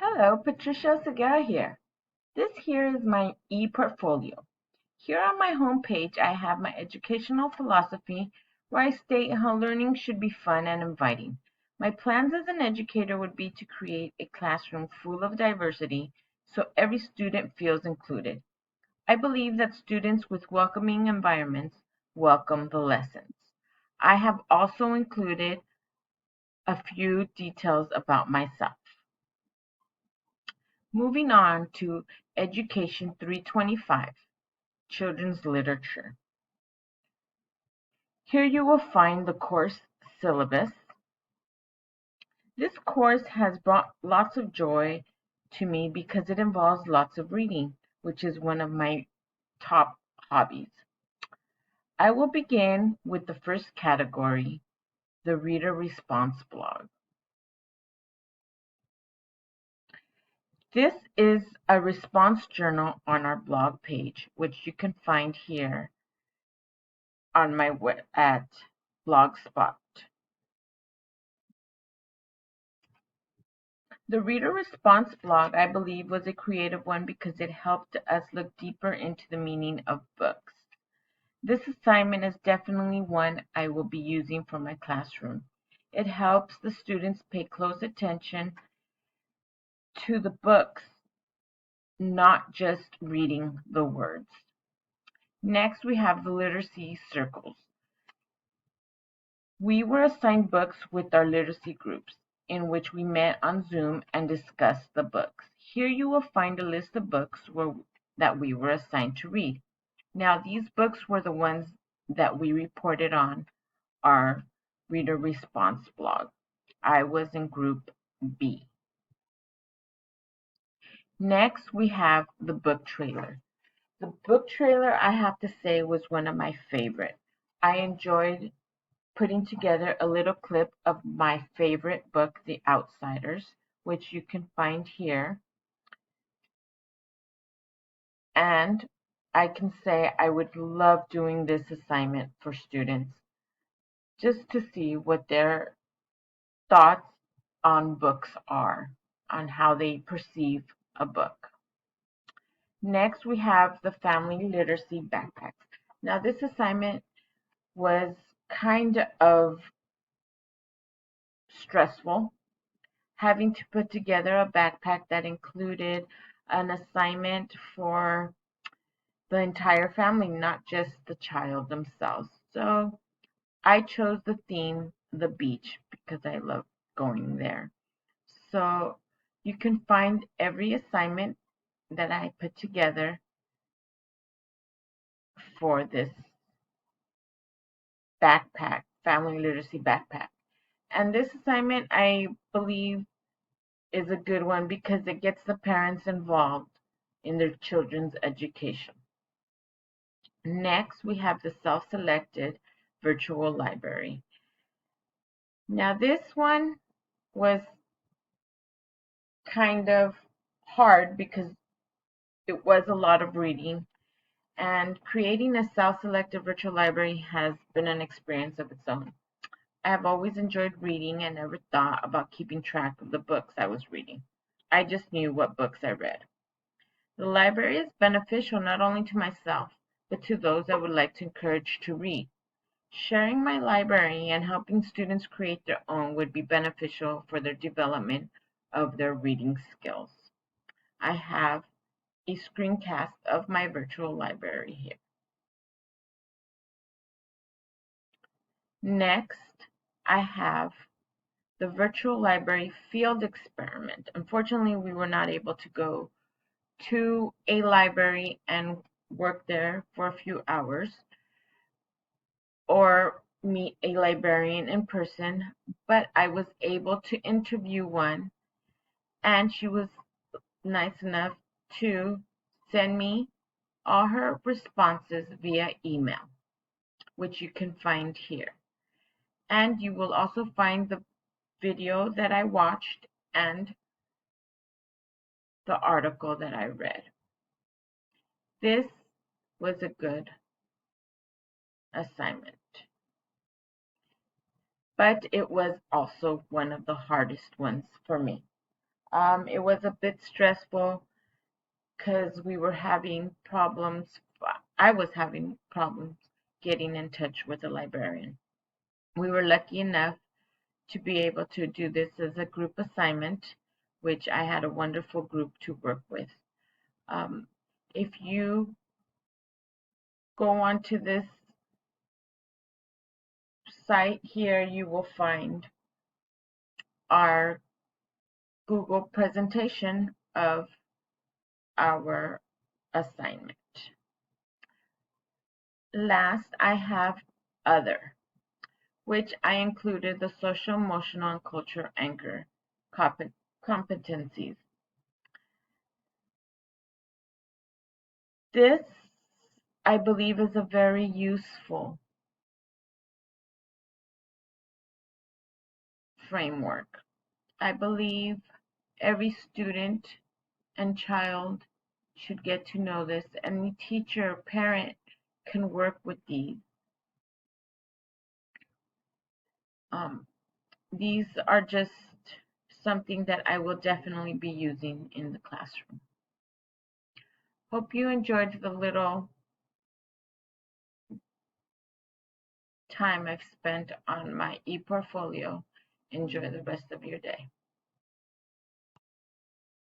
Hello, Patricia Segura here. This here is my e-portfolio. Here on my homepage, I have my educational philosophy where I state how learning should be fun and inviting. My plans as an educator would be to create a classroom full of diversity so every student feels included. I believe that students with welcoming environments welcome the lessons. I have also included a few details about myself. Moving on to Education 325, Children's Literature. Here you will find the course syllabus. This course has brought lots of joy to me because it involves lots of reading, which is one of my top hobbies. I will begin with the first category, the Reader Response Blog. This is a response journal on our blog page, which you can find here on my web at Blogspot. The reader response blog, I believe, was a creative one because it helped us look deeper into the meaning of books. This assignment is definitely one I will be using for my classroom. It helps the students pay close attention to the books, not just reading the words. Next, we have the literacy circles. We were assigned books with our literacy groups, in which we met on Zoom and discussed the books. Here you will find a list of books that we were assigned to read. Now, these books were the ones that we reported on our reader response blog. I was in group B. Next, we have the book trailer. The book trailer, I have to say, was one of my favorite. I enjoyed putting together a little clip of my favorite book, The Outsiders, which you can find here. And I can say I would love doing this assignment for students just to see what their thoughts on books are, on how they perceive a book. Next, we have the Family Literacy Backpack. Now, this assignment was kind of stressful, having to put together a backpack that included an assignment for the entire family, not just the child themselves. So I chose the theme, the beach, because I love going there. So you can find every assignment that I put together for this backpack, family literacy backpack. And this assignment, I believe, is a good one because it gets the parents involved in their children's education. Next, we have the self-selected virtual library. Now, this one was kind of hard because it was a lot of reading, and creating a self-selected virtual library has been an experience of its own. I have always enjoyed reading and never thought about keeping track of the books I was reading. I just knew what books I read. The library is beneficial not only to myself, but to those I would like to encourage to read. Sharing my library and helping students create their own would be beneficial for their development of their reading skills. I have a screencast of my virtual library here. Next, I have the virtual library field experiment. Unfortunately, we were not able to go to a library and work there for a few hours or meet a librarian in person, but I was able to interview one, and she was nice enough to send me all her responses via email, which you can find here. And you will also find the video that I watched and the article that I read. This was a good assignment, but it was also one of the hardest ones for me. It was a bit stressful because we were having problems. I was having problems getting in touch with a librarian. We were lucky enough to be able to do this as a group assignment, which I had a wonderful group to work with. Um, if you go onto this site here, you will find our Google presentation of our assignment. Last, I have other, which I included the social, emotional, and cultural anchor competencies. This, I believe, is a very useful framework. I believe every student and child should get to know this. Any teacher or parent can work with these. Um, these are just something that I will definitely be using in the classroom. Hope you enjoyed the little time I've spent on my e-portfolio. Enjoy the rest of your day.